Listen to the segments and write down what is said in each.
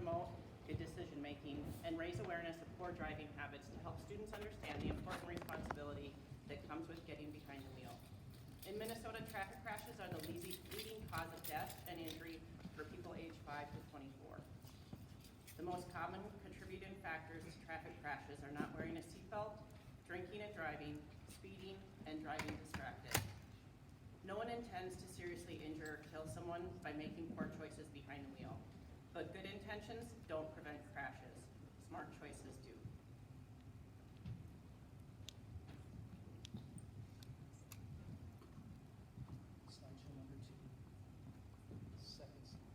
promote good decision-making and raise awareness of poor driving habits to help students understand the important responsibility that comes with getting behind the wheel. In Minnesota, traffic crashes are the leading cause of death and injury for people aged 5 to 24. The most common contributing factors to traffic crashes are not wearing a seatbelt, drinking and driving, speeding, and driving distracted. No one intends to seriously injure or kill someone by making poor choices behind the wheel, but good intentions don't prevent crashes. Smart choices do. Slideshow number 2. Second slide.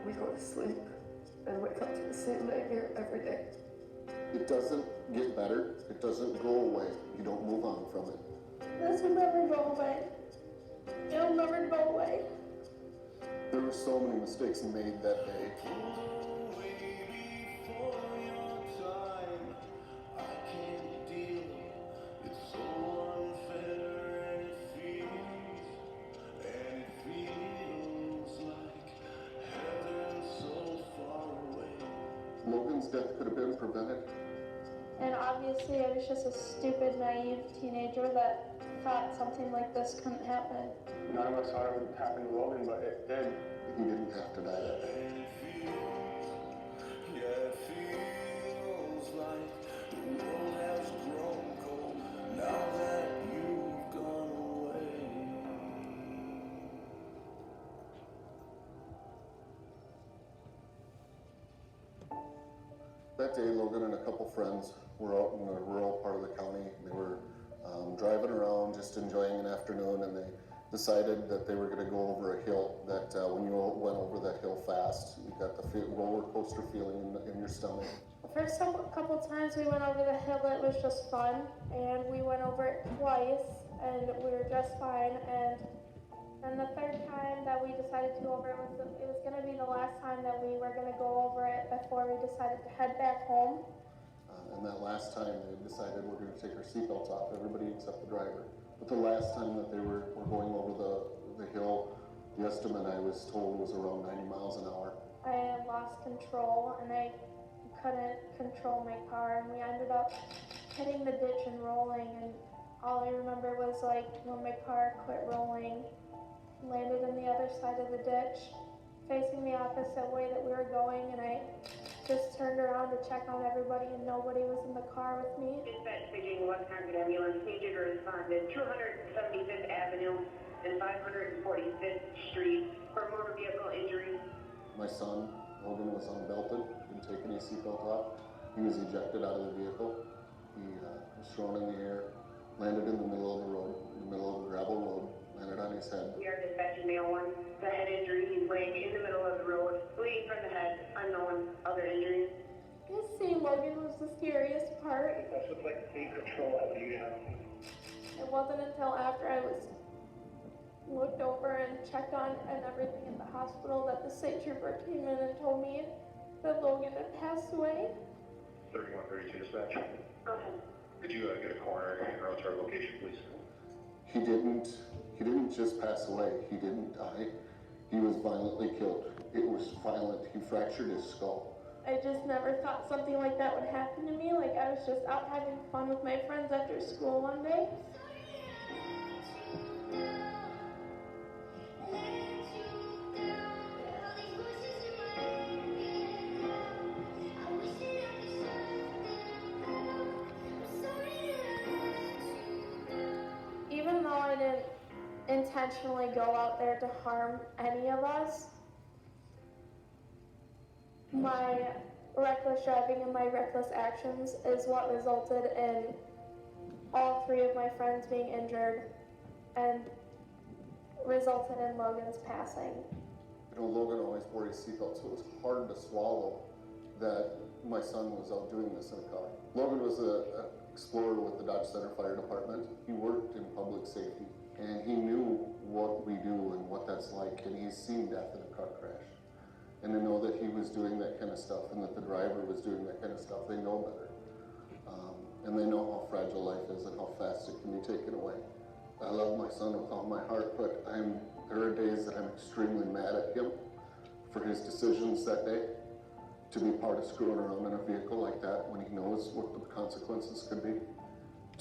We go to sleep and wake up to the same nightmare every day. It doesn't get better. It doesn't go away. You don't move on from it. This will never go away. It'll never go away. There were so many mistakes made that day. Logan's death could have been prevented. And obviously I was just a stupid, naive teenager that thought something like this couldn't happen. None of us thought it would happen to Logan, but it did. He didn't have to die that day. It feels like the world has grown cold now that you've gone away. That day, Logan and a couple friends were out in a rural part of the county. They were driving around, just enjoying an afternoon, and they decided that they were going to go over a hill. That when you went over that hill fast, you got the roller coaster feeling in your stomach. The first couple times we went over the hill, it was just fun, and we went over it twice, and we were just fine. And the third time that we decided to go over it was going to be the last time that we were going to go over it before we decided to head back home. And that last time they decided we're going to take our seatbelts off, everybody except the driver. But the last time that they were going over the hill, the estimate I was told was around 90 miles an hour. I lost control and I couldn't control my car, and we ended up hitting the ditch and rolling, and all I remember was like when my car quit rolling, landed on the other side of the ditch, facing the opposite way that we were going, and I just turned around to check on everybody, and nobody was in the car with me. Dispatch speaking, West Concord Ambulance, need you to respond to 275th Avenue and 545th Street for motor vehicle injury. My son, Logan, was unbelted, didn't take any seatbelt off. He was ejected out of the vehicle. He was thrown in the air, landed in the middle of the road, in the middle of a gravel road, landed on his head. We are dispatching male 1, the head injury. He's laying in the middle of the road, bleeding from the head, unknown other injuries. Just seeing Logan was the scariest part. It does look like the control evolution. It wasn't until after I was looked over and checked on and everything in the hospital that the state trooper came in and told me that Logan had passed away. 3132 dispatch. Go ahead. Could you get a coroner and route to our location, please? He didn't just pass away. He didn't die. He was violently killed. It was violent. He fractured his skull. I just never thought something like that would happen to me. Like, I was just out having fun with my friends after school one day. Even though I didn't intend intentionally go out there to harm any of us. My reckless driving and my reckless actions is what resulted in all 3 of my friends being injured and resulted in Logan's passing. You know, Logan always wore his seatbelt, so it was hard to swallow that my son was out doing this in a car. Logan was an explorer with the Dodge Center Fire Department. He worked in public safety, and he knew what we do and what that's like, and he's seen death in a car crash. And to know that he was doing that kind of stuff and that the driver was doing that kind of stuff, they know better. And they know how fragile life is and how fast it can be taken away. I love my son with all my heart, but there are days that I'm extremely mad at him for his decisions that day, to be part of screwing around in a vehicle like that when he knows what the consequences could be,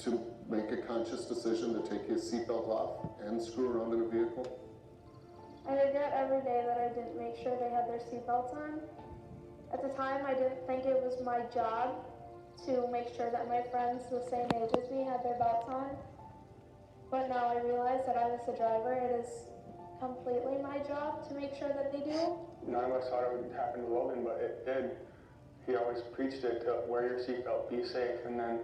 to make a conscious decision to take his seatbelt off and screw around in a vehicle. I regret every day that I didn't make sure they had their seatbelts on. At the time, I didn't think it was my job to make sure that my friends the same age as me had their belts on. But now I realize that I was the driver. It is completely my job to make sure that they do. None of us thought it would happen to Logan, but it did. He always preached it to wear your seatbelt, be safe, and then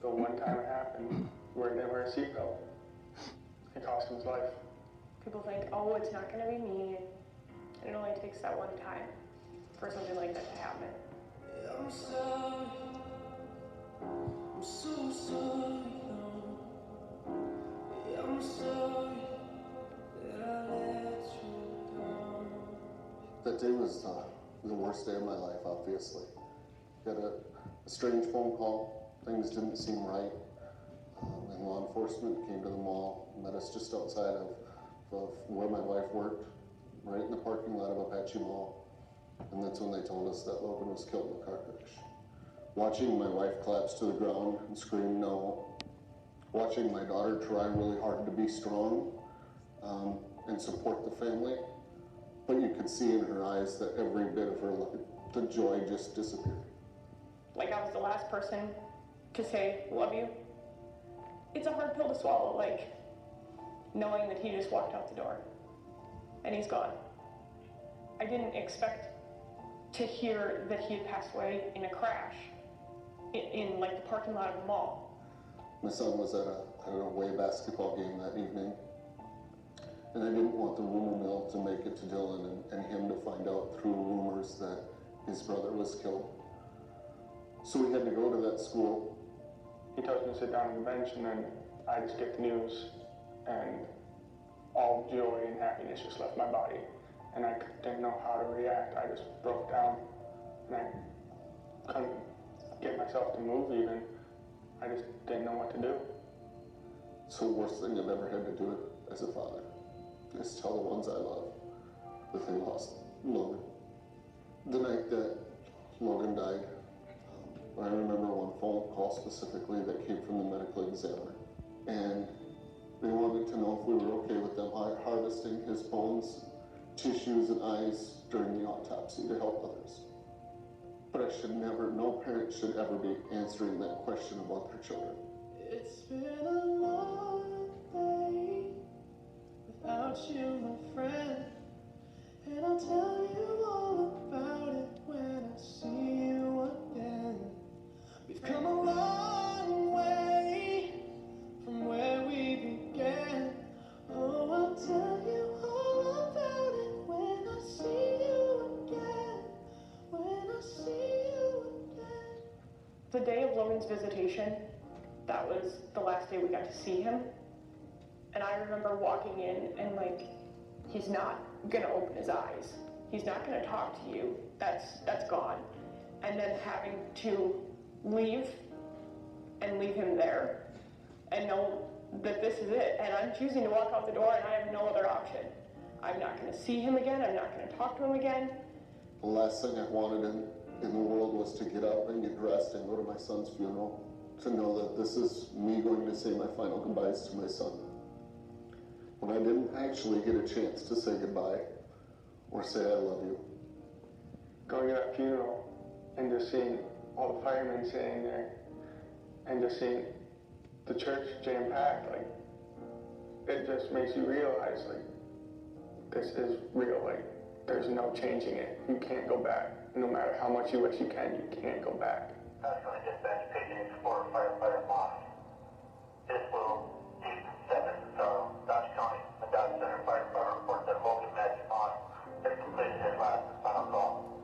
the one time it happened, where he didn't wear a seatbelt, it cost him his life. People think, oh, it's not going to be me, and it only takes that one time for something like that to happen. I'm sorry, I'm so sorry, no. I'm sorry that I let you down. That day was the worst day of my life, obviously. Got a strange phone call. Things didn't seem right. And law enforcement came to the mall, met us just outside of where my wife worked, right in the parking lot of Apache Mall. And that's when they told us that Logan was killed in a car crash. Watching my wife collapse to the ground and scream no. Watching my daughter try really hard to be strong and support the family. But you could see in her eyes that every bit of her life, the joy just disappeared. Like I was the last person to say, love you. It's a hard pill to swallow, like knowing that he just walked out the door and he's gone. I didn't expect to hear that he had passed away in a crash in like the parking lot of the mall. My son was at an away basketball game that evening, and I didn't want the rumor mill to make it to Dylan and him to find out through rumors that his brother was killed. So we had to go to that school. He tells me to sit down on the bench, and then I just get the news, and all joy and happiness just left my body. And I didn't know how to react. I just broke down, and I couldn't get myself to move even. I just didn't know what to do. It's the worst thing I've ever had to do as a father, is tell the ones I love that they lost Logan. The night that Logan died, I remember one phone call specifically that came from the medical examiner, and they wanted to know if we were okay with them harvesting his bones, tissues, and eyes during the autopsy to help others. But no parent should ever be answering that question about their children. It's been a long day without you, my friend, and I'll tell you all about it when I see you again. We've come a long way from where we began. Oh, I'll tell you all about it when I see you again. When I see you again. The day of Logan's visitation, that was the last day we got to see him. And I remember walking in and like, he's not gonna open his eyes. He's not gonna talk to you. That's gone. And then having to leave and leave him there and know that this is it. And I'm choosing to walk out the door and I have no other option. I'm not gonna see him again. I'm not gonna talk to him again. The last thing I wanted in the world was to get up and get dressed and go to my son's funeral, to know that this is me going to say my final goodbyes to my son. When I didn't actually get a chance to say goodbye or say I love you. Going to that funeral and just seeing all the firemen sitting there and just seeing the church jam-packed, like, it just makes you realize, like, this is real. Like, there's no changing it. You can't go back. No matter how much you wish you can, you can't go back. Dodge County Dispatch paging for firefighter Maas. This will 87 Dodge County. The Dodge Center firefighter reports that Logan Matt Maas has completed his last and final call.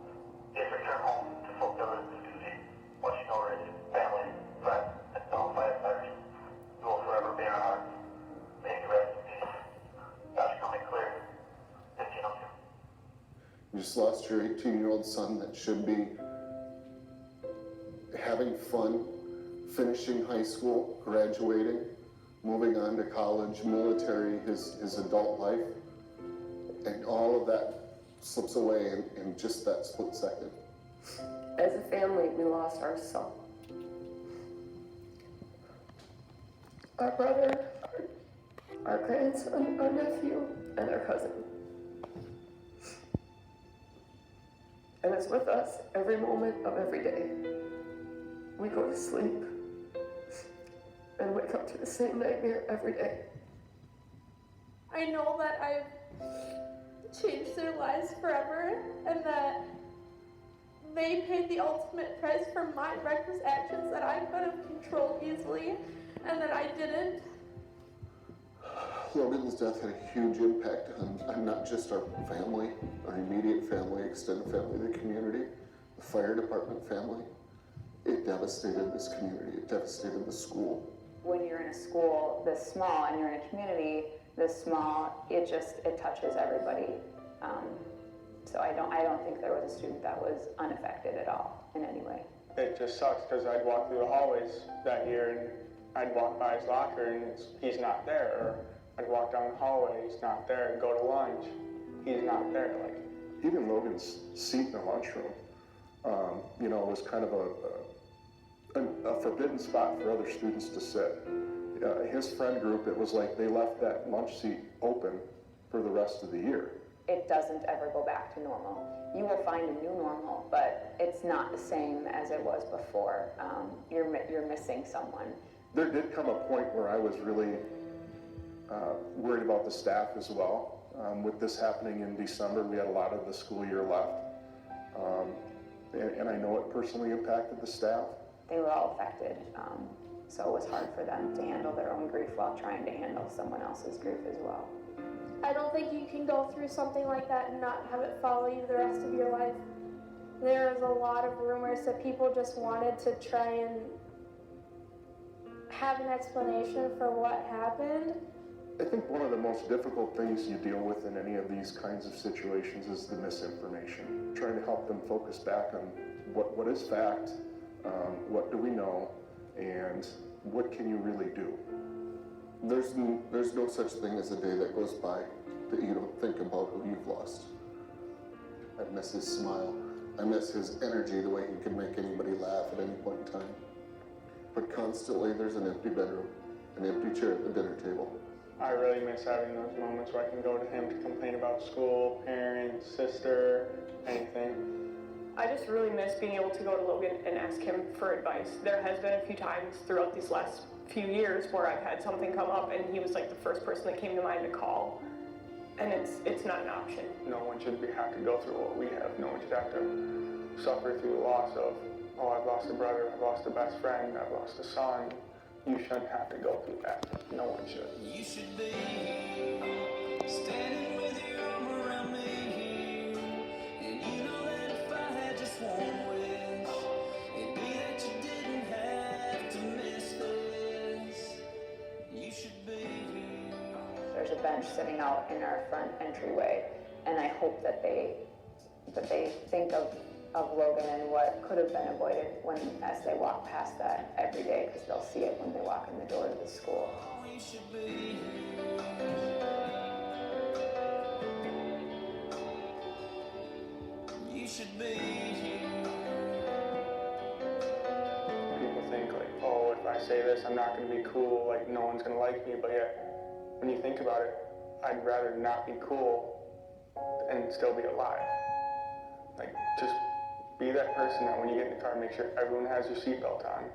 He has returned home to fulfill his duty, watching over his family, friends, and fellow firefighters. He will forever be in our hearts. May he rest in peace. Dodge County clear. 1502. You just lost your 18-year-old son that should be having fun, finishing high school, graduating, moving on to college, military, his adult life, and all of that slips away in just that split second. As a family, we lost our son. Our brother, our grandson, our nephew, and our cousin. And it's with us every moment of every day. We go to sleep and wake up to the same nightmare every day. I know that I've changed their lives forever and that they paid the ultimate price for my reckless actions that I could have controlled easily and that I didn't. Logan's death had a huge impact on not just our family, our immediate family, extended family, the community, the fire department family. It devastated this community. It devastated the school. When you're in a school this small and you're in a community this small, it touches everybody. So I don't think there was a student that was unaffected at all in any way. It just sucks because I'd walk through the hallways that year and I'd walk by his locker and he's not there. Or I'd walk down the hallway, he's not there. Go to lunch, he's not there. Like, even Logan's seat in the lunchroom, was kind of a forbidden spot for other students to sit. His friend group, it was like they left that lunch seat open for the rest of the year. It doesn't ever go back to normal. You will find a new normal, but it's not the same as it was before. You're missing someone. There did come a point where I was really worried about the staff as well. With this happening in December, we had a lot of the school year left. And I know it personally impacted the staff. They were all affected, so it was hard for them to handle their own grief while trying to handle someone else's grief as well. I don't think you can go through something like that and not have it follow you the rest of your life. There was a lot of rumors that people just wanted to try and have an explanation for what happened. I think one of the most difficult things you deal with in any of these kinds of situations is the misinformation. Trying to help them focus back on what is fact, what do we know, and what can you really do? There's no such thing as a day that goes by that you don't think about who you've lost. I miss his smile. I miss his energy, the way he could make anybody laugh at any point in time. But constantly there's an empty bedroom, an empty chair at the dinner table. I really miss having those moments where I can go to him to complain about school, parents, sister, anything. I just really miss being able to go to Logan and ask him for advice. There has been a few times throughout these last few years where I've had something come up and he was like the first person that came to mind to call. And it's not an option. No one should have to go through what we have. No one should have to suffer through the loss of, oh, I've lost a brother, I've lost a best friend, I've lost a son. You shouldn't have to go through that. No one should. You should be standing with your arm around me. And you know that if I had just one wish, it'd be that you didn't have to miss this. You should be. There's a bench sitting out in our front entryway, and I hope that they think of Logan and what could have been avoided as they walk past that every day, because they'll see it when they walk in the door of the school. You should be. You should be. People think like, oh, if I say this, I'm not going to be cool, like no one's going to like me, but yet, when you think about it, I'd rather not be cool and still be alive. Like, just be that person that when you get in the car, make sure everyone has your seatbelt on.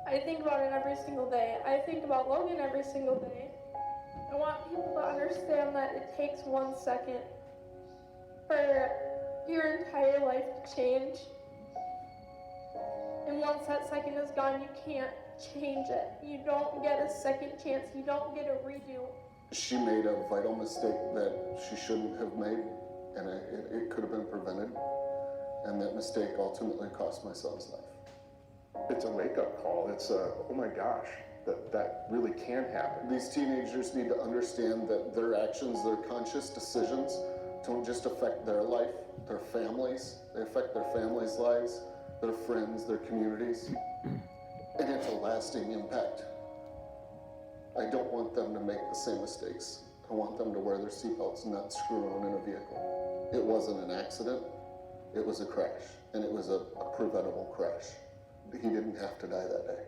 I think about it every single day. I think about Logan every single day. I want people understand that it takes 1 second for your entire life to change. And once that second is gone, you can't change it. You don't get a second chance. You don't get a redo. She made a vital mistake that she shouldn't have made, and it could have been prevented. And that mistake ultimately cost my son's life. It's a wake-up call. It's a, oh my gosh, that really can happen. These teenagers need to understand that their actions, their conscious decisions, don't just affect their life, their families. They affect their families' lives, their friends, their communities. And it's a lasting impact. I don't want them to make the same mistakes. I want them to wear their seatbelts and not screw around in a vehicle. It wasn't an accident. It was a crash, and it was a preventable crash. He didn't have to die that day.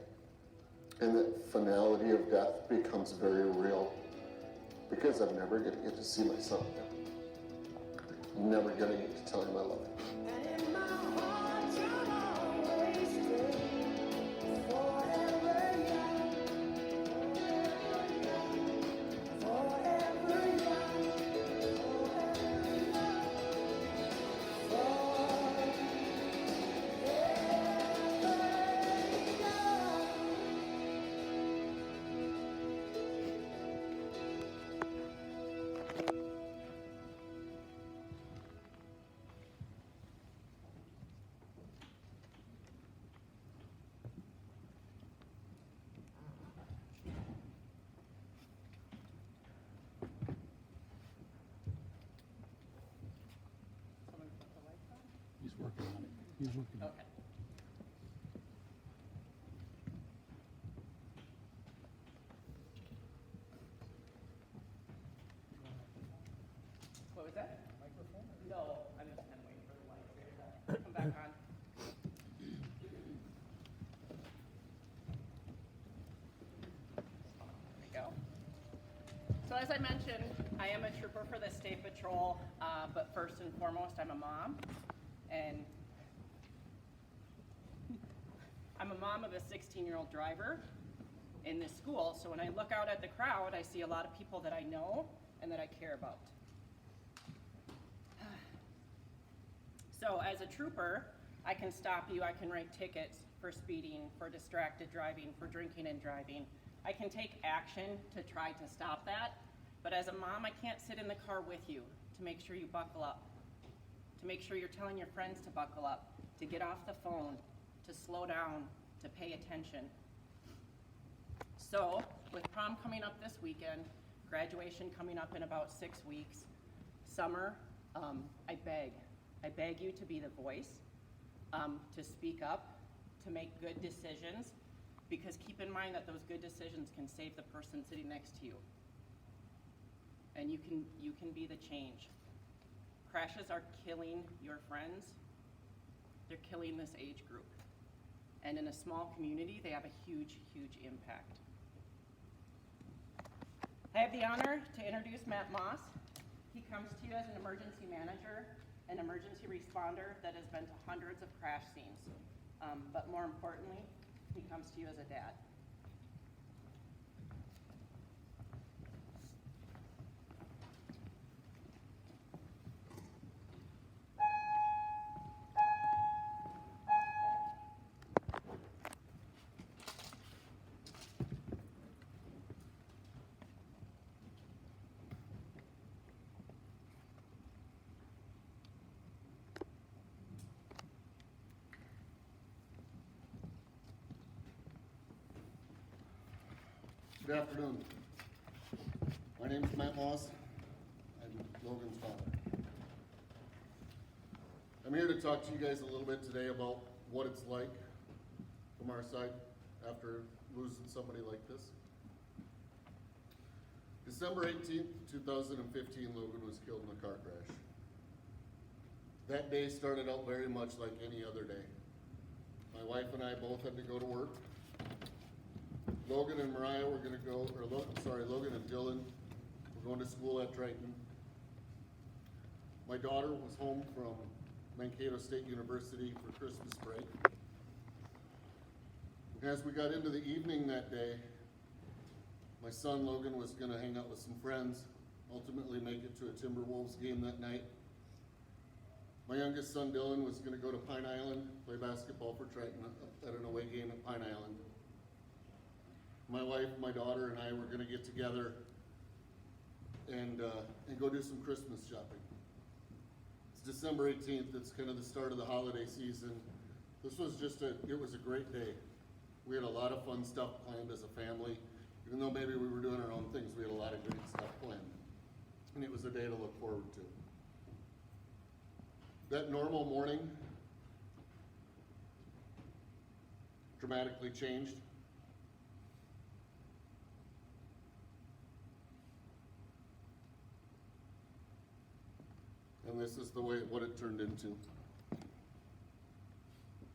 And that finality of death becomes very real, because I'm never going to get to see my son again. I'm never going to get to tell him I love him. He's working on it. He's working on it. Okay. What was that? Microphone? No, I'm just kind of waiting for the lights here to come back on. There we go. So as I mentioned, I am a trooper for the State Patrol, but first and foremost, I'm a mom. And I'm a mom of a 16-year-old driver in this school, so when I look out at the crowd, I see a lot of people that I know and that I care about. So as a trooper, I can stop you, I can write tickets for speeding, for distracted driving, for drinking and driving. I can take action to try to stop that, but as a mom, I can't sit in the car with you to make sure you buckle up, to make sure you're telling your friends to buckle up, to get off the phone, to slow down, to pay attention. So, with prom coming up this weekend, graduation coming up in about 6 weeks, summer, I beg you to be the voice, to speak up, to make good decisions, because keep in mind that those good decisions can save the person sitting next to you. And you can be the change. Crashes are killing your friends. They're killing this age group. And in a small community, they have a huge, huge impact. I have the honor to introduce Matt Maas. He comes to you as an emergency manager, an emergency responder that has been to hundreds of crash scenes. But more importantly, he comes to you as a dad. Good afternoon. My name is Matt Maas. I'm Logan's father. I'm here to talk to you guys a little bit today about what it's like from our side after losing somebody like this. December 18th, 2015, Logan was killed in a car crash. That day started out very much like any other day. My wife and I both had to go to work. Logan and Mariah were going to go, Logan and Dylan were going to school at Triton. My daughter was home from Mankato State University for Christmas break. As we got into the evening that day, my son Logan was going to hang out with some friends ultimately make it to a Timberwolves game that night. My youngest son Dylan was going to go to Pine Island, play basketball for Triton at an away game at Pine Island. My wife, my daughter, and I were going to get together and go do some Christmas shopping. It's December 18th. It's kind of the start of the holiday season. This was it was a great day. We had a lot of fun stuff planned as a family. Even though maybe we were doing our own things, we had a lot of great stuff planned. And it was a day to look forward to. That normal morning dramatically changed. And this is what it turned into.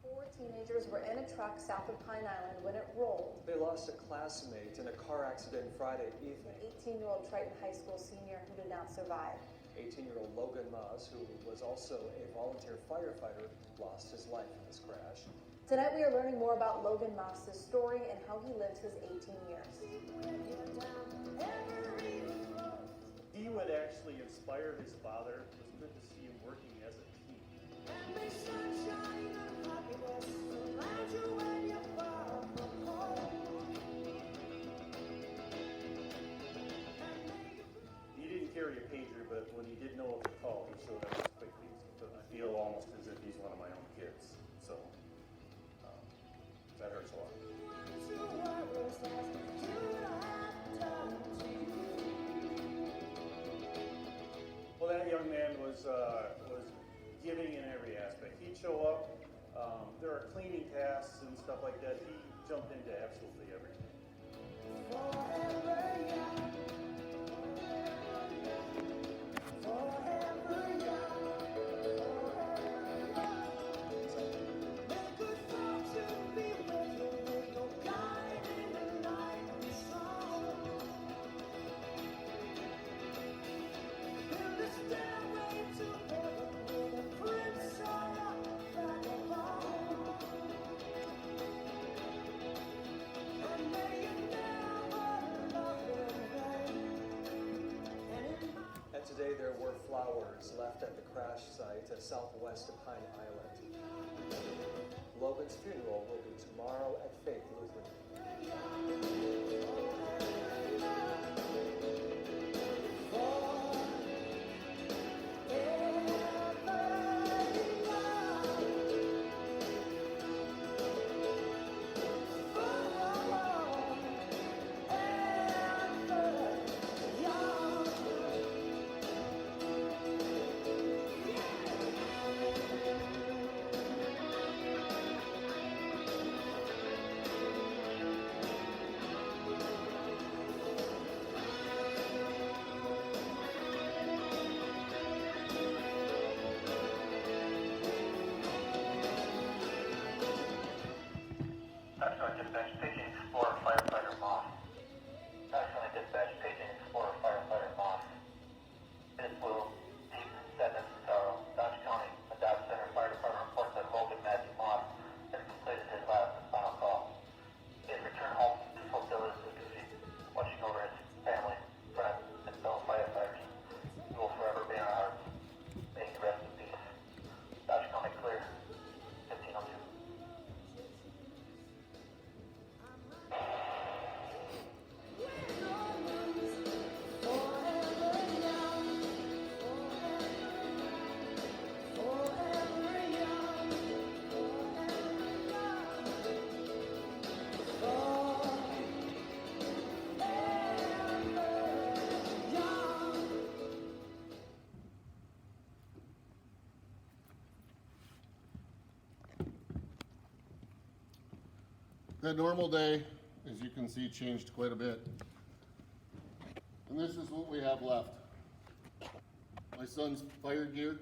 4 teenagers were in a truck south of Pine Island when it rolled. They lost a classmate in a car accident Friday evening. An 18-year-old Triton High School senior who did not survive. 18-year-old Logan Maas, who was also a volunteer firefighter, lost his life in this crash. Tonight we are learning more about Logan Maas' story and how he lived his 18 years. He would actually inspire his father. It was good to see him working as a team. He didn't carry a pager, but when he did know of the call, he showed up as quickly. So I feel almost as if he's one of my own kids. So that hurts a lot. Well, that young man was giving in every aspect. He'd show up. There are cleaning tasks and stuff like that. He jumped into absolutely everything. And today there were flowers left at the crash site southwest of Pine Island. Logan's funeral will be tomorrow at Faith Lutheran. National Dispatch Paging Explorer Firefighter Maas. National Dispatch Paging Explorer Firefighter Maas. It is blue, deep, 7, sorrow, Dodge County. The Dodge Center Fire Department reports that Logan Matt Maas has completed his last and final call. He has returned home to fulfill his duty, watching over his family, friends, and fellow firefighters. He will forever be in our hearts. May he rest in peace. Dodge County clear, 1502. That normal day, as you can see, changed quite a bit. And this is what we have left. My son's fire gear,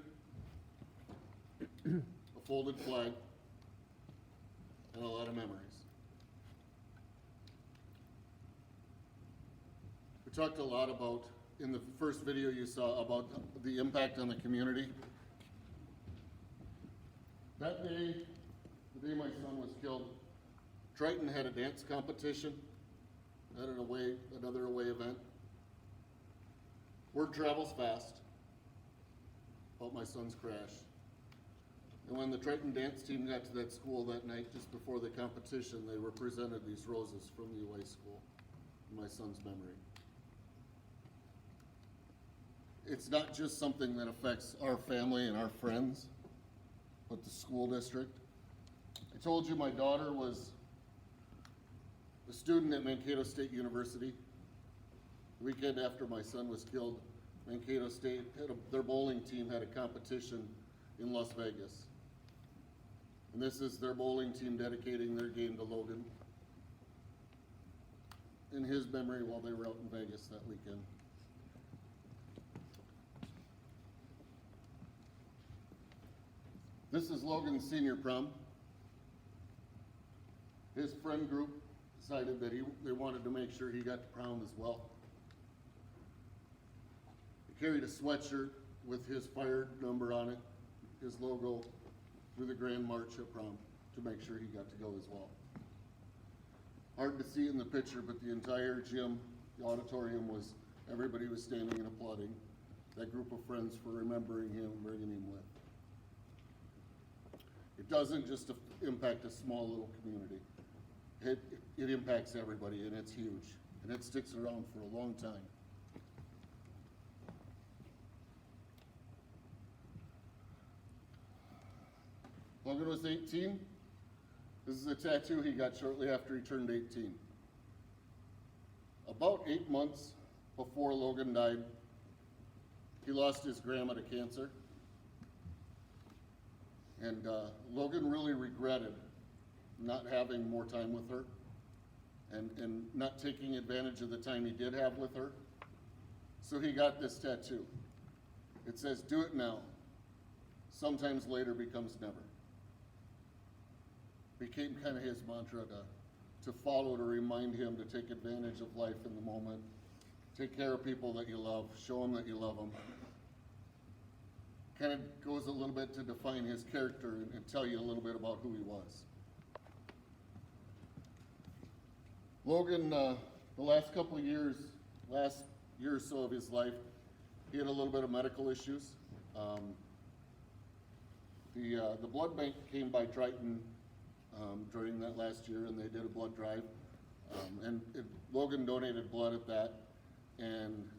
a folded flag, and a lot of memories. We talked a lot about, in the first video you saw, about the impact on the community. That day, the day my son was killed, Triton had a dance competition at another away event. Word travels fast about my son's crash. And when the Triton dance team got to that school that night, just before the competition, they were presented these roses from the away school in my son's memory. It's not just something that affects our family and our friends, but the school district. I told you my daughter was a student at Mankato State University. The weekend after my son was killed, Mankato State, their bowling team had a competition in Las Vegas. And this is their bowling team dedicating their game to Logan in his memory while they were out in Vegas that weekend. This is Logan's senior prom. His friend group decided that they wanted to make sure he got to prom as well. He carried a sweatshirt with his fire number on it, his logo, through the Grand March at prom to make sure he got to go as well. Hard to see in the picture, but the entire gym, the auditorium everybody was standing and applauding that group of friends for remembering him and bringing him with. It doesn't just impact a small little community. It impacts everybody, and it's huge, and it sticks around for a long time. Logan was 18. This is a tattoo he got shortly after he turned 18. About 8 months before Logan died, he lost his grandma to cancer. And Logan really regretted not having more time with her and not taking advantage of the time he did have with her. So he got this tattoo. It says, "Do it now. Sometimes later becomes never." Became kind of his mantra to follow, to remind him to take advantage of life in the moment, take care of people that you love, show them that you love them. Kind of goes a little bit to define his character and tell you a little bit about who he was. Logan, the last couple of years, last year or so of his life, he had a little bit of medical issues. The blood bank came by Triton during that last year, and they did a blood drive. Logan donated blood at that. And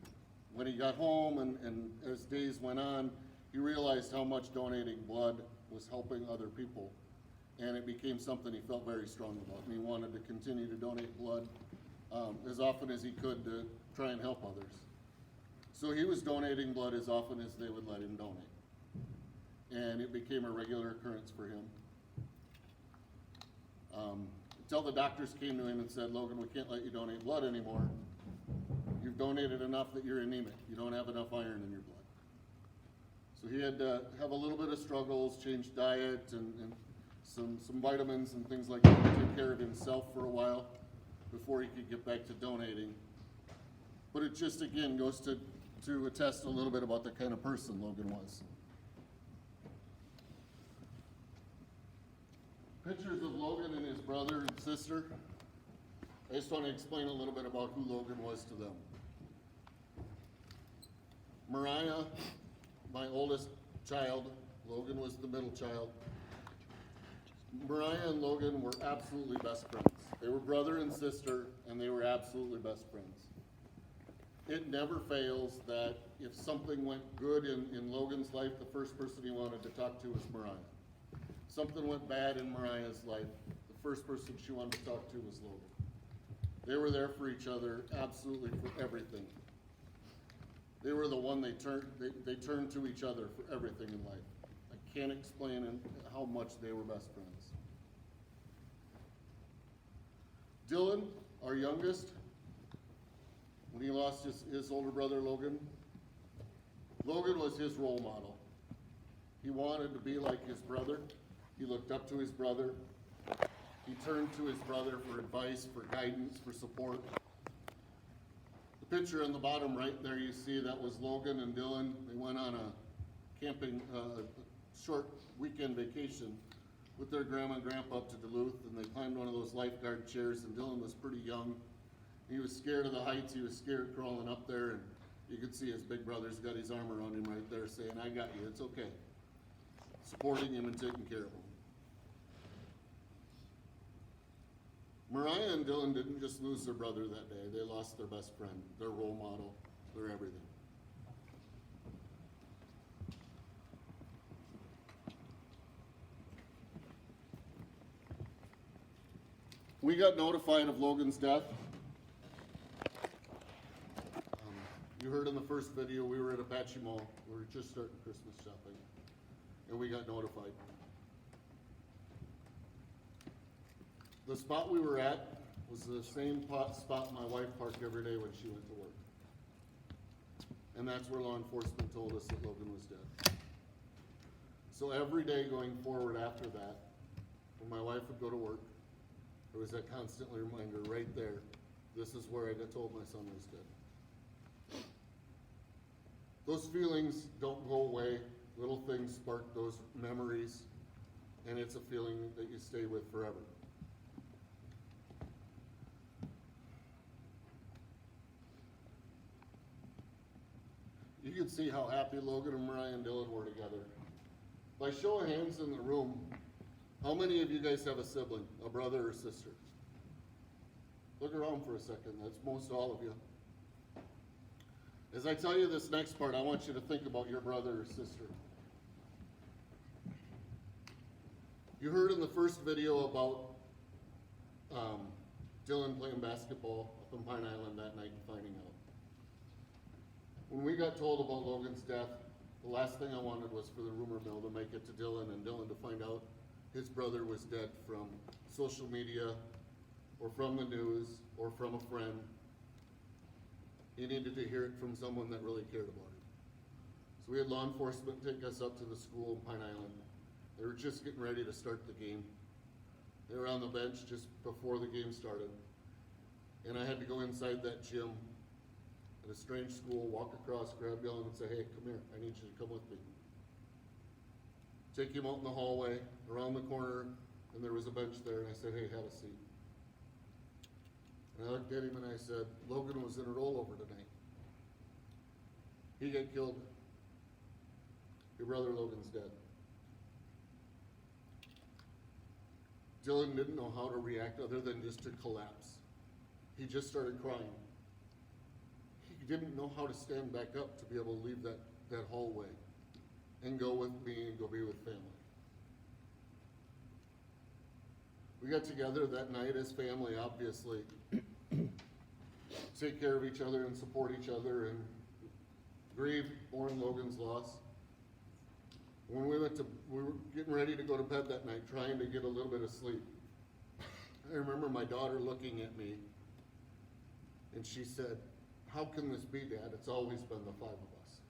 when he got home and as days went on, he realized how much donating blood was helping other people. And it became something he felt very strong about. And he wanted to continue to donate blood as often as he could to try and help others. So he was donating blood as often as they would let him donate. And it became a regular occurrence for him. Until the doctors came to him and said, "Logan, we can't let you donate blood anymore. You've donated enough that you're anemic. You don't have enough iron in your blood." So he had to have a little bit of struggles, change diet and some vitamins and things like that to take care of himself for a while before he could get back to donating. But it just, again, goes to attest a little bit about the kind of person Logan was. Pictures of Logan and his brother and sister. I just want to explain a little bit about who Logan was to them. Mariah, my oldest child, Logan was the middle child. Mariah and Logan were absolutely best friends. They were brother and sister, and they were absolutely best friends. It never fails that if something went good in Logan's life, the first person he wanted to talk to was Mariah. Something went bad in Mariah's life, the first person she wanted to talk to was Logan. They were there for each other, absolutely for everything. They were the one they turned to each other for everything in life. I can't explain how much they were best friends. Dylan, our youngest, when he lost his older brother Logan, Logan was his role model. He wanted to be like his brother. He looked up to his brother. He turned to his brother for advice, for guidance, for support. The picture on the bottom right there, you see that was Logan and Dylan. They went on a camping, short weekend vacation with their grandma and grandpa up to Duluth, and they climbed one of those lifeguard chairs, and Dylan was pretty young. He was scared of the heights. He was scared crawling up there, and You can see his big brother's got his arm around him right there saying, I got you, it's okay. Supporting him and taking care of him. Mariah and Dylan didn't just lose their brother that day, they lost their best friend, their role model, their everything. We got notified of Logan's death. You heard in the first video, we were at Apache Mall. We were just starting Christmas shopping, and we got notified. The spot we were at was the same spot my wife parked every day when she went to work. And that's where law enforcement told us that Logan was dead. So every day going forward after that, when my wife would go to work, there was that constant reminder right there, this is where I got told my son was dead. Those feelings don't go away. Little things spark those memories, and it's a feeling that you stay with forever. You can see how happy Logan and Mariah and Dylan were together. By show of hands in the room, how many of you guys have a sibling, a brother or sister? Look around for a second, that's most all of you. As I tell you this next part, I want you to think about your brother or sister. You heard in the first video about Dylan playing basketball up in Pine Island that night and finding out. When we got told about Logan's death, the last thing I wanted was for the rumor mill to make it to Dylan and Dylan to find out his brother was dead from social media or from the news or from a friend. He needed to hear it from someone that really cared about him. So we had law enforcement take us up to the school in Pine Island. They were just getting ready to start the game. They were on the bench just before the game started. And I had to go inside that gym at a strange school, walk across, grab Dylan and say, hey, come here, I need you to come with me. Take him out in the hallway, around the corner, and there was a bench there, and I said, hey, have a seat. And I looked at him and I said, Logan was in a rollover tonight. He got killed. Your brother Logan's dead. Dylan didn't know how to react other than just to collapse. He just started crying. He didn't know how to stand back up to be able to leave that hallway and go with me and go be with family. We got together that night as family, obviously, take care of each other and support each other and grieve mourn Logan's loss. When we were getting ready to go to bed that night, trying to get a little bit of sleep. I remember my daughter looking at me and she said, how can this be, Dad? It's always been the five of us.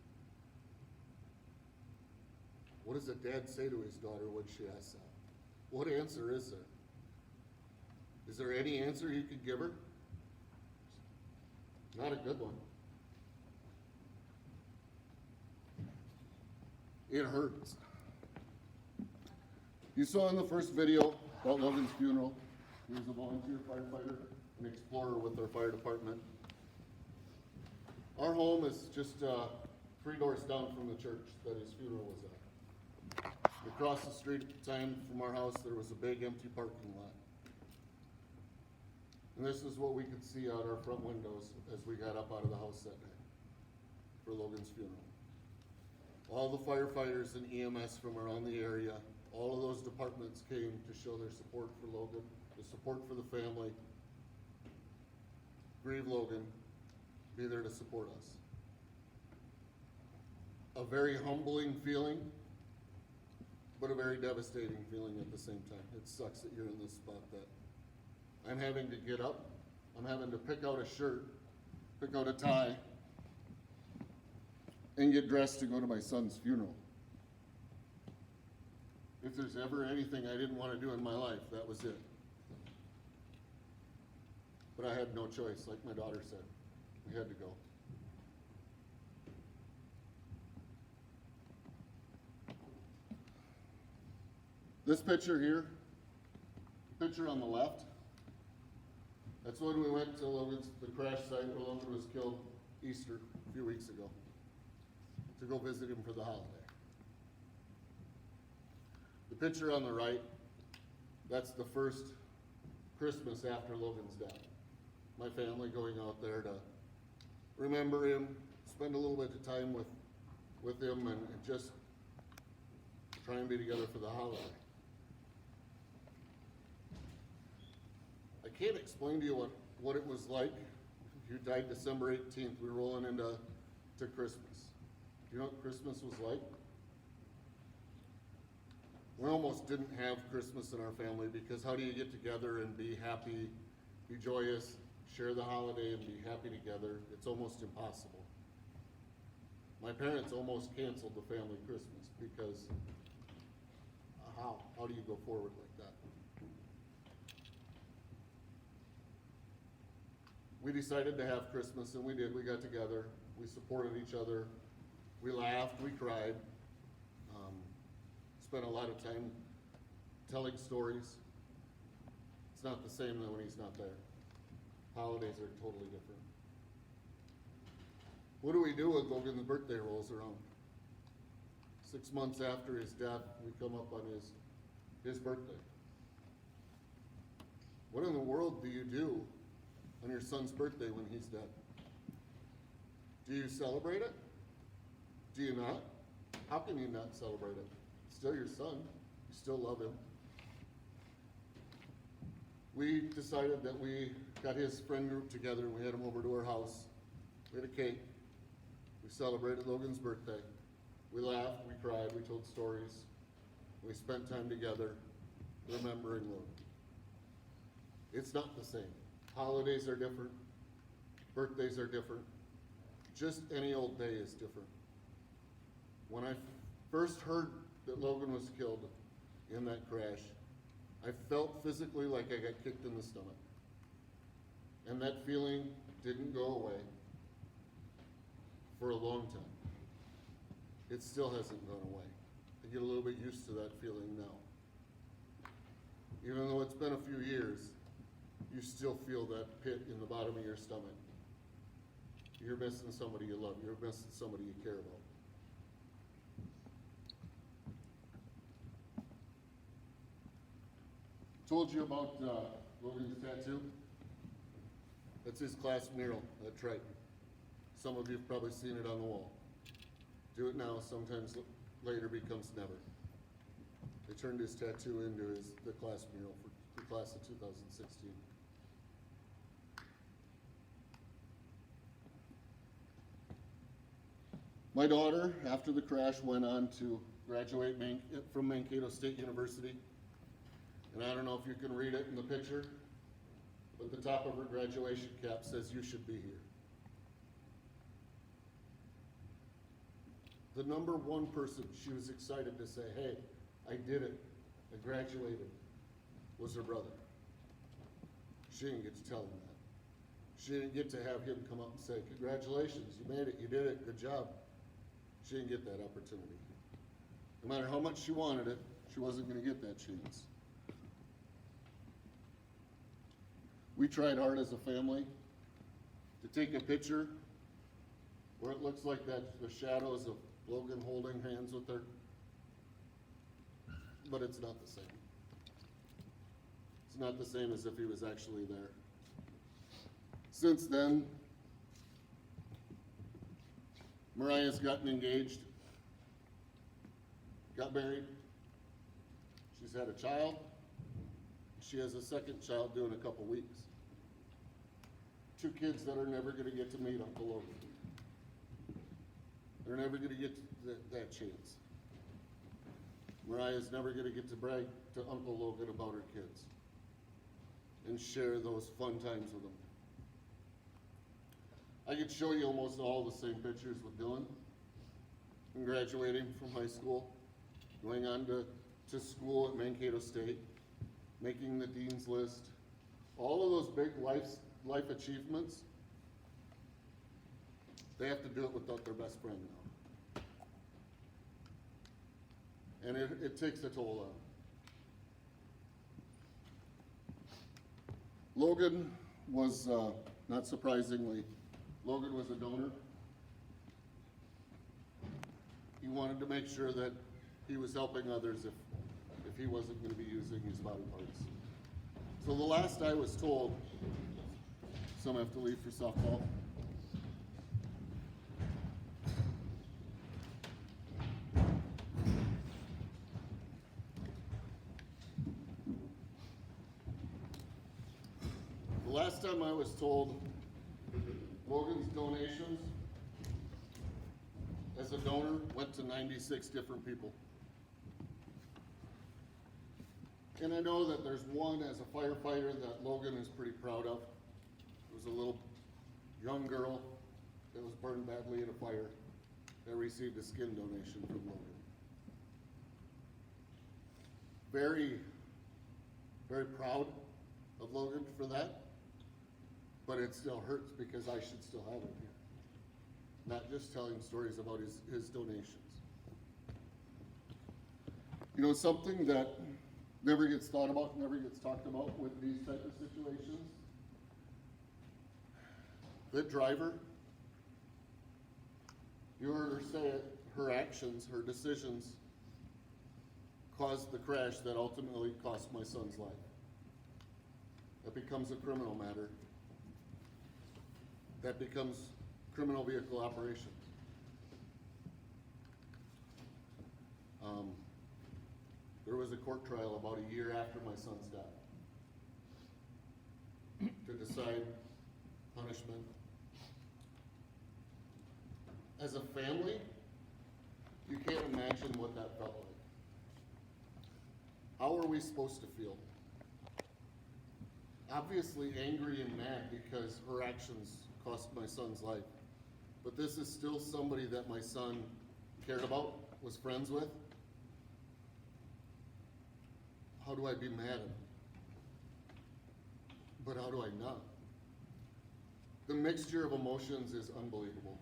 What does a dad say to his daughter when she asks that? What answer is there? Is there any answer you could give her? Not a good one. It hurts. You saw in the first video about Logan's funeral, he was a volunteer firefighter, an explorer with our fire department. Our home is just 3 doors down from the church that his funeral was at. Across the street at the time from our house, there was a big empty parking lot. And this is what we could see out our front windows as we got up out of the house that night for Logan's funeral. All the firefighters and EMS from around the area, all of those departments came to show their support for Logan, the support for the family. Grieve Logan, be there to support us. A very humbling feeling, but a very devastating feeling at the same time. It sucks that you're in this spot that I'm having to get up, I'm having to pick out a shirt, pick out a tie, and get dressed to go to my son's funeral. If there's ever anything I didn't want to do in my life, that was it. But I had no choice, like my daughter said. We had to go. This picture here, picture on the left, that's when we went to the crash site where Logan was killed, Easter few weeks ago to go visit him for the holiday. The picture on the right, that's the first Christmas after Logan's death. My family going out there to remember him, spend a little bit of time with him, and just try and be together for the holiday. I can't explain to you what it was like. He died December 18th. We're rolling into Christmas. Do you know what Christmas was like? We almost didn't have Christmas in our family because how do you get together and be happy, be joyous, share the holiday and be happy together? It's almost impossible. My parents almost canceled the family Christmas because how do you go forward like that? We decided to have Christmas, and we did. We got together, we supported each other, we laughed, we cried, spent a lot of time telling stories. It's not the same than when he's not there. Holidays are totally different. What do we do when Logan's birthday rolls around? 6 months after his death, we come up on his birthday. What in the world do you do on your son's birthday when he's dead? Do you celebrate it? Do you not? How can you not celebrate it? It's still your son. You still love him. We decided that we got his friend group together and we had him over to our house. We had a cake. We celebrated Logan's birthday. We laughed, we cried, we told stories. We spent time together remembering Logan. It's not the same. Holidays are different. Birthdays are different. Just any old day is different. When I first heard that Logan was killed in that crash, I felt physically like I got kicked in the stomach. And that feeling didn't go away for a long time. It still hasn't gone away. I get a little bit used to that feeling now. Even though it's been a few years, you still feel that pit in the bottom of your stomach. You're missing somebody you love. You're missing somebody you care about. Told you about Logan's tattoo. That's his class mural at Triton. Some of you have probably seen it on the wall. Do it now, sometimes later becomes never. They turned his tattoo into the class mural for the class of 2016. My daughter, after the crash, went on to graduate from Mankato State University. And I don't know if you can read it in the picture, but the top of her graduation cap says, "You should be here." The number one person she was excited to say, "Hey, I did it, I graduated," was her brother. She didn't get to tell him that. She didn't get to have him come up and say, "Congratulations, you made it, you did it, good job." She didn't get that opportunity. No matter how much she wanted it, she wasn't going to get that chance. We tried hard as a family to take a picture where it looks like that the shadows of Logan holding hands with her, but it's not the same. It's not the same as if he was actually there. Since then, Mariah's gotten engaged, got married. She's had a child. She has a second child due in a couple weeks. 2 kids that are never going to get to meet Uncle Logan. They're never going to get that chance. Mariah's never going to get to brag to Uncle Logan about her kids and share those fun times with them. I could show you almost all the same pictures with Dylan, graduating from high school, going on to school at Mankato State, making the dean's list, all of those big life achievements. They have to do it without their best friend now. And it takes a toll on them. Logan was, not surprisingly, Logan was a donor. he wanted to make sure that he was helping others if he wasn't going to be using his body parts. So the last I was told, some have to leave for softball. The last time I was told, Logan's donations as a donor went to 96 different people. And I know that there's one as a firefighter that Logan is pretty proud of. It was a little young girl that was burned badly in a fire that received a skin donation from Logan. Very, very proud of Logan for that, but it still hurts because I should still have him here. Not just telling stories about his donations. You know, something that never gets thought about, never gets talked about with these type of situations. The driver, you heard her say it, her actions, her decisions caused the crash that ultimately cost my son's life. That becomes a criminal matter. That becomes criminal vehicle operations. There was a court trial about a year after my son's death to decide punishment. As a family, you can't imagine what that felt like. How are we supposed to feel? Obviously angry and mad because her actions cost my son's life. But this is still somebody that my son cared about, was friends with. How do I be mad at him? But how do I not? The mixture of emotions is unbelievable.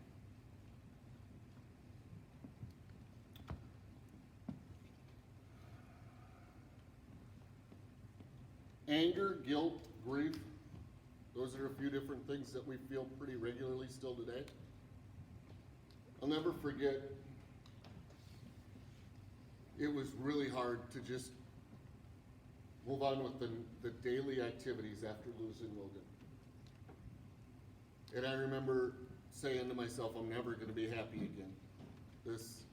Anger, guilt, grief, those are a few different things that we feel pretty regularly still today. I'll never forget, it was really hard to just move on with the daily activities after losing Logan. And I remember saying to myself, I'm never going to be happy again. This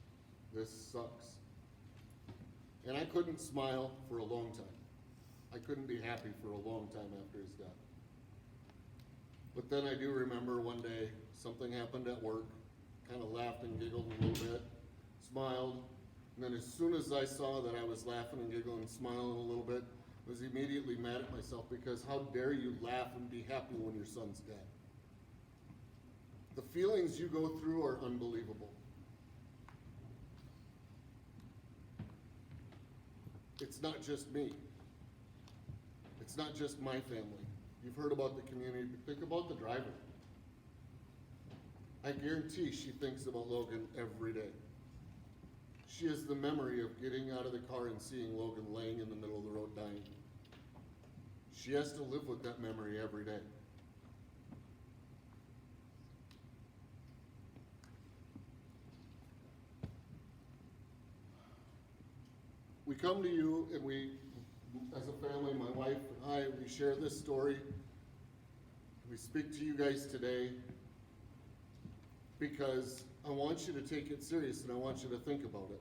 sucks. And I couldn't smile for a long time. I couldn't be happy for a long time after his death. But then I do remember one day something happened at work, kind of laughed and giggled a little bit, smiled, and then as soon as I saw that I was laughing and giggling and smiling a little bit, I was immediately mad at myself because how dare you laugh and be happy when your son's dead? The feelings you go through are unbelievable. It's not just me. It's not just my family. You've heard about the community, but think about the driver. I guarantee she thinks about Logan every day. She has the memory of getting out of the car and seeing Logan laying in the middle of the road dying. She has to live with that memory every day. We come to you and we, as a family, my wife and I, we share this story. We speak to you guys today because I want you to take it serious and I want you to think about it.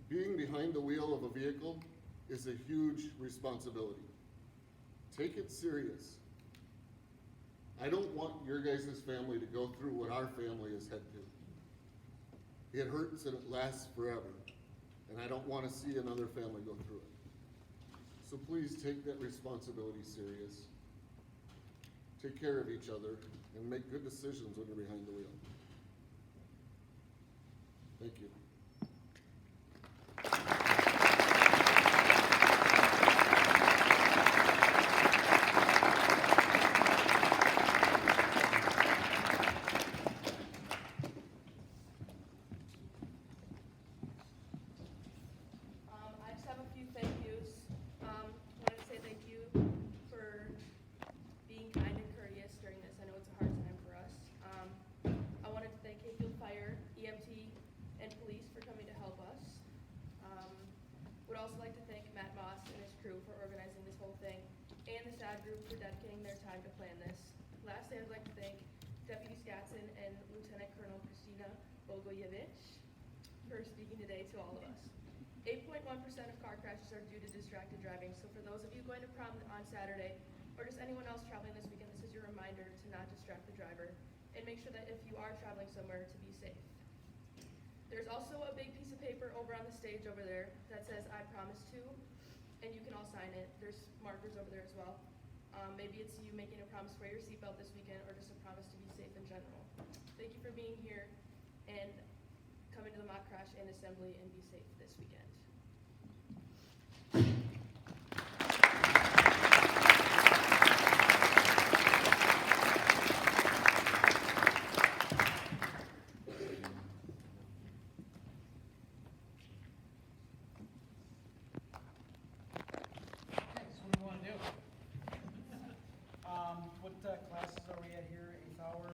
Being behind the wheel of a vehicle is a huge responsibility. Take it serious. I don't want your guys' family to go through what our family has had to. It hurts and it lasts forever. And I don't want to see another family go through it. So please take that responsibility serious. Take care of each other and make good decisions when you're behind the wheel. Thank you. I just have a few thank yous. I wanted to say thank you for being kind and courteous during this. I know it's a hard also like to thank Matt Maas and his crew for organizing this whole thing, and the SAD group for dedicating their time to plan this. Lastly, I'd like to thank Deputy Skatson and Lieutenant Colonel Christina Bogoyevich for speaking today to all of us. 8.1% of car crashes are due to distracted driving, so for those of you going to prom on Saturday, or just anyone else traveling this weekend, this is your reminder to not distract the driver, and make sure that if you are traveling somewhere, to be safe. There's also a big piece of paper over on the stage over there that says, "I promise to," and you can all sign it. There's markers over there as well. Maybe it's you making a promise to wear your seatbelt this weekend, or just a promise to be safe in general. Thank you for being here, and coming to the mock crash and assembly, and be safe.